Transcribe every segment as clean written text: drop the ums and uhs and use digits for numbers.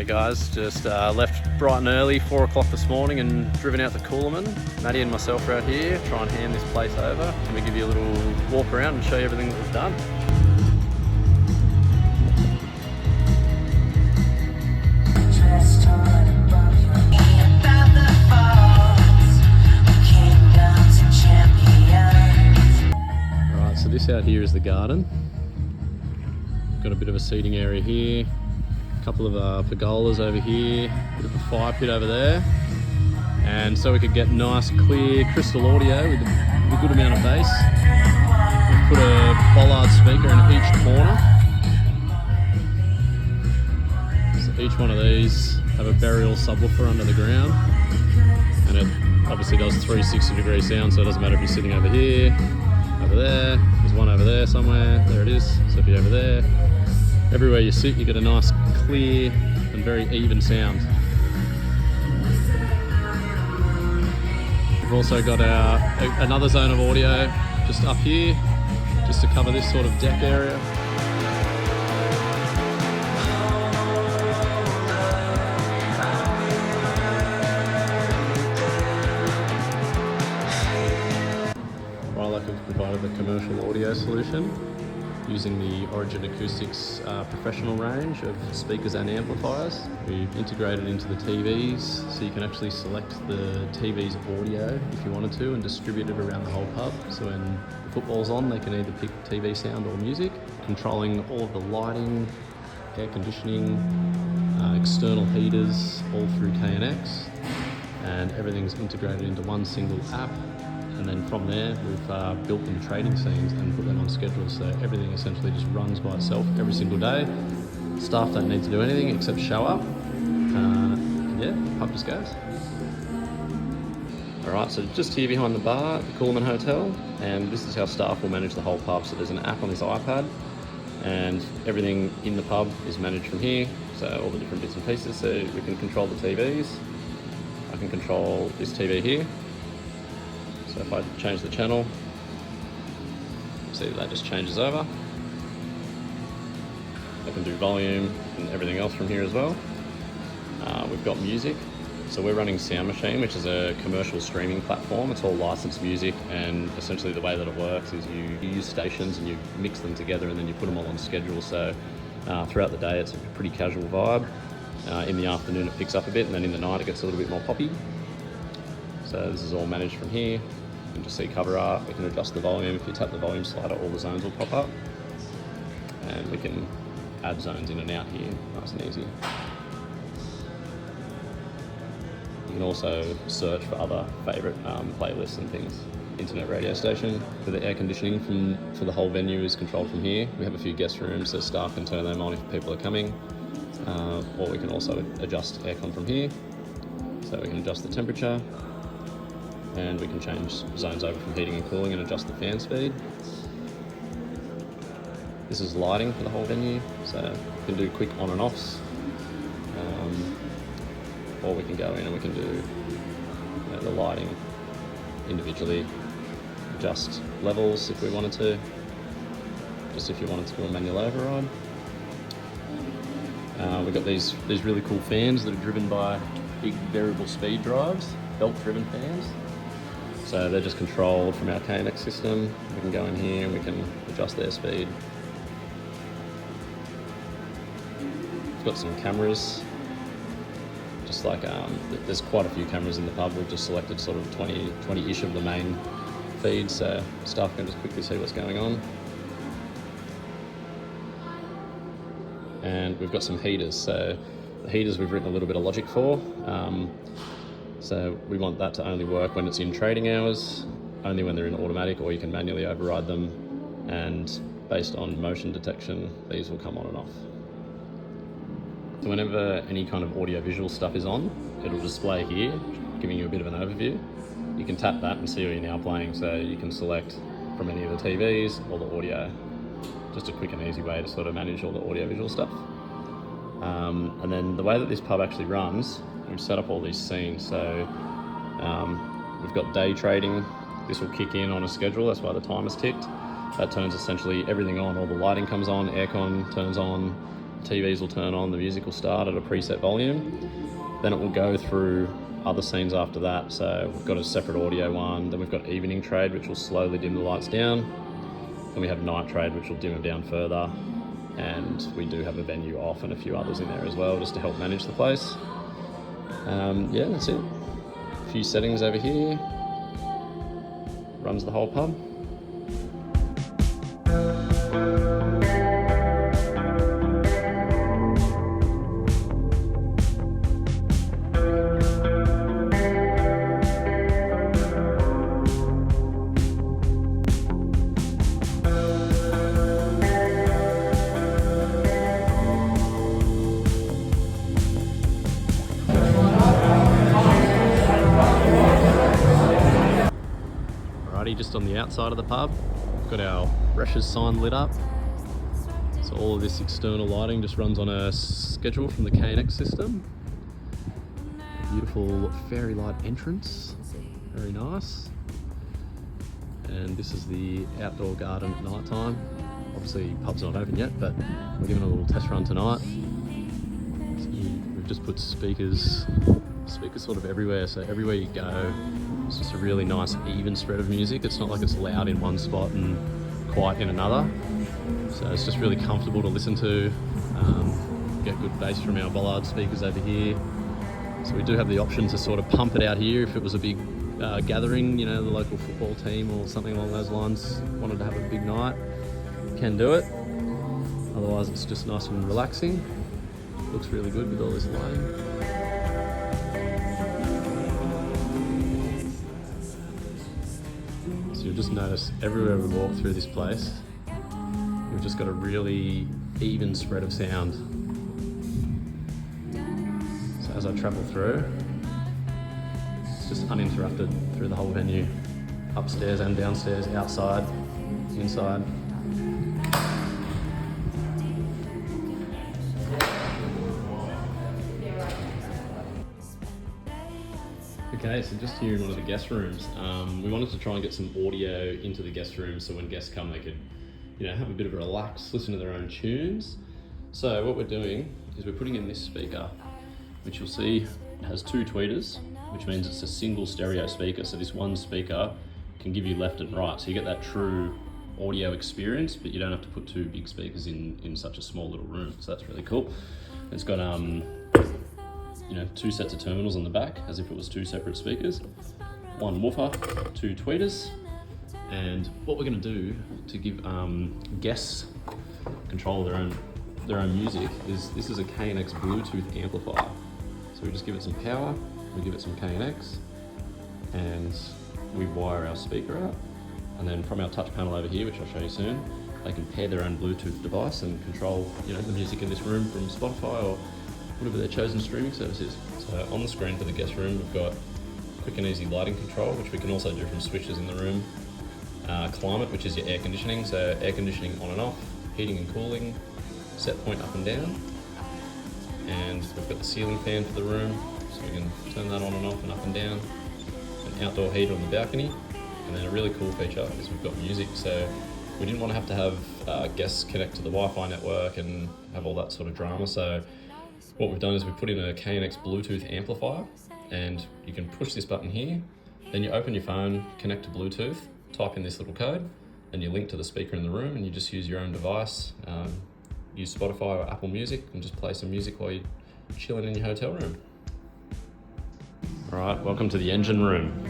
guys, just left bright and early, 4 o'clock this morning, and driven out to Coolamon. Maddie and myself are out here, try and hand this place over. Let me give you a little walk around and show you everything that we've done. Right, so this out here is the garden. Got a bit of a seating area here. A couple of pergolas over here, bit of a fire pit over there, and so we could get nice clear crystal audio with a good amount of bass. We've put a bollard speaker in each corner, so each one of these have a burial subwoofer under the ground, and it obviously does 360-degree sound, so it doesn't matter if you're sitting over here, over there, there's one over there somewhere, there it is, so if you're over there, everywhere you sit, you get a nice, clear, and very even sound. We've also got another zone of audio just up here, just to cover this sort of deck area. While we've provided the commercial audio solution, using the Origin Acoustics professional range of speakers and amplifiers. We've integrated into the TVs, so you can actually select the TV's audio if you wanted to and distribute it around the whole pub. So when football's on, they can either pick TV sound or music, controlling all of the lighting, air conditioning, external heaters, all through KNX, and everything's integrated into one single app. And then from there, we've built them trading scenes and put them on schedules, so everything essentially just runs by itself every single day. Staff don't need to do anything except show up. Yeah, pub just goes. Alright, so just here behind the bar at the Coolamon Hotel, and this is how staff will manage the whole pub. So there's an app on this iPad, and everything in the pub is managed from here, so all the different bits and pieces. So we can control the TVs. I can control this TV here. So if I change the channel, see that just changes over. I can do volume and everything else from here as well. We've got music. So we're running Sound Machine, which is a commercial streaming platform. It's all licensed music, and essentially the way that it works is you use stations and you mix them together and then you put them all on schedule. So throughout the day it's a pretty casual vibe. In the afternoon it picks up a bit, and then in the night it gets a little bit more poppy. So this is all managed from here. You can just see cover art. We can adjust the volume. If you tap the volume slider, all the zones will pop up. And we can add zones in and out here, nice and easy. You can also search for other favourite playlists and things. Internet radio station for the air conditioning for the whole venue is controlled from here. We have a few guest rooms, so staff can turn them on if people are coming. Or we can also adjust aircon from here. So we can adjust the temperature, and we can change zones over from heating and cooling and adjust the fan speed. This is lighting for the whole venue, so we can do quick on and offs, or we can go in and we can do the lighting individually, adjust levels if we wanted to, just if you wanted to do a manual override. We've got these really cool fans that are driven by big variable speed drives, belt-driven fans. So they're just controlled from our KNX system. We can go in here and we can adjust their speed. We've got some cameras, just like there's quite a few cameras in the pub. We've just selected sort of 20-ish of the main feeds, so staff can just quickly see what's going on. And we've got some heaters. So the heaters we've written a little bit of logic for. So we want that to only work when it's in trading hours, only when they're in automatic, or you can manually override them. And based on motion detection, these will come on and off. So whenever any kind of audio-visual stuff is on, it'll display here, giving you a bit of an overview. You can tap that and see what you're now playing, so you can select from any of the TVs or the audio. Just a quick and easy way to sort of manage all the audio-visual stuff. And then the way that this pub actually runs, we've set up all these scenes. So we've got day trading. This will kick in on a schedule, that's why the timer's ticked. That turns essentially everything on. All the lighting comes on, aircon turns on, TVs will turn on, the music will start at a preset volume. Then it will go through other scenes after that. So we've got a separate audio one, then we've got evening trade, which will slowly dim the lights down. Then we have night trade, which will dim them down further. And we do have a venue off and a few others in there as well, just to help manage the place. Yeah, that's it. A few settings over here. Runs the whole pub. Just on the outside of the pub, we've got our Resh's sign lit up. So all of this external lighting just runs on a schedule from the KNX system. Beautiful fairy light entrance, very nice. And this is the outdoor garden at night time. Obviously pub's not open yet, but we're giving a little test run tonight. So we've just put speakers sort of everywhere, so everywhere you go, it's just a really nice even spread of music. It's not like it's loud in one spot and quiet in another. So it's just really comfortable to listen to. Get good bass from our bollard speakers over here. So we do have the option to sort of pump it out here if it was a big gathering, you know, the local football team or something along those lines wanted to have a big night, can do it. Otherwise it's just nice and relaxing. Looks really good with all this lighting. So you'll just notice everywhere we walk through this place, we've just got a really even spread of sound. So as I travel through, it's just uninterrupted through the whole venue, upstairs and downstairs, outside, inside. Okay, so just here in one of the guest rooms, we wanted to try and get some audio into the guest room so when guests come they could, you know, have a bit of a relax, listen to their own tunes. So what we're doing is we're putting in this speaker, which you'll see has two tweeters, which means it's a single stereo speaker. So this one speaker can give you left and right, so you get that true audio experience, but you don't have to put two big speakers in such a small little room. So that's really cool. It's got you know, two sets of terminals on the back, as if it was two separate speakers, one woofer, two tweeters, and what we're going to do to give guests control of their own music is this is a KNX Bluetooth amplifier. So we just give it some power, we give it some KNX, and we wire our speaker out, and then from our touch panel over here, which I'll show you soon, they can pair their own Bluetooth device and control, you know, the music in this room from Spotify or whatever their chosen streaming service is. So on the screen for the guest room, we've got quick and easy lighting control, which we can also do from switches in the room. Climate, which is your air conditioning, so air conditioning on and off, heating and cooling, set point up and down. And we've got the ceiling fan for the room, so we can turn that on and off and up and down. An outdoor heater on the balcony. And then a really cool feature is we've got music, so we didn't want to have guests connect to the Wi-Fi network and have all that sort of drama. So what we've done is we've put in a KNX Bluetooth amplifier, and you can push this button here, then you open your phone, connect to Bluetooth, type in this little code, and you link to the speaker in the room, and you just use your own device, use Spotify or Apple Music, and just play some music while you're chilling in your hotel room. All right, welcome to the engine room.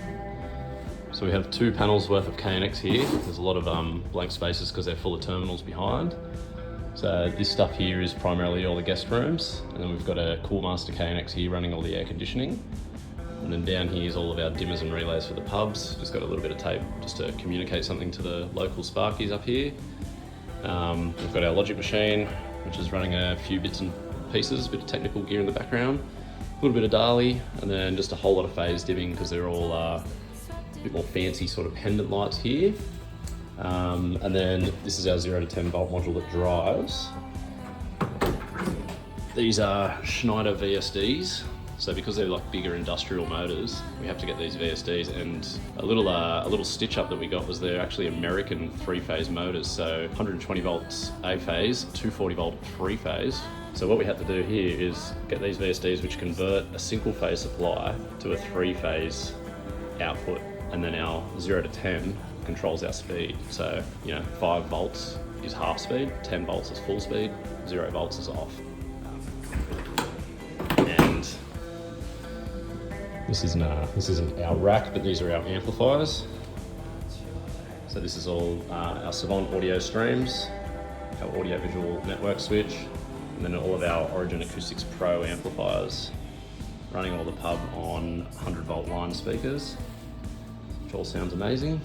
So we have 2 panels worth of KNX here. There's a lot of blank spaces because they're full of terminals behind. So this stuff here is primarily all the guest rooms, and then we've got a Coolmaster KNX here running all the air conditioning. And then down here is all of our dimmers and relays for the pubs. Just got a little bit of tape just to communicate something to the local Sparkies up here. We've got our Logic machine, which is running a few bits and pieces, a bit of technical gear in the background, a little bit of Dali, and then just a whole lot of phase dimming because they're all a bit more fancy sort of pendant lights here. And then this is our 0 to 10 volt module that drives. These are Schneider VSDs. So because they're like bigger industrial motors, we have to get these VSDs, and a little stitch up that we got was they're actually American 3-phase motors. So 120 volts A phase, 240 volt 3-phase, So what we had to do here is get these VSDs which convert a single phase supply to a 3-phase output, and then our 0 to 10 controls our speed. So, 5 volts is half speed, 10 volts is full speed, 0 volts is off. And this isn't our rack, but these are our amplifiers. So this is all our Savant audio streams, our audio-visual network switch, and then all of our Origin Acoustics Pro amplifiers, running all the pub on 100-volt line speakers, which all sounds amazing.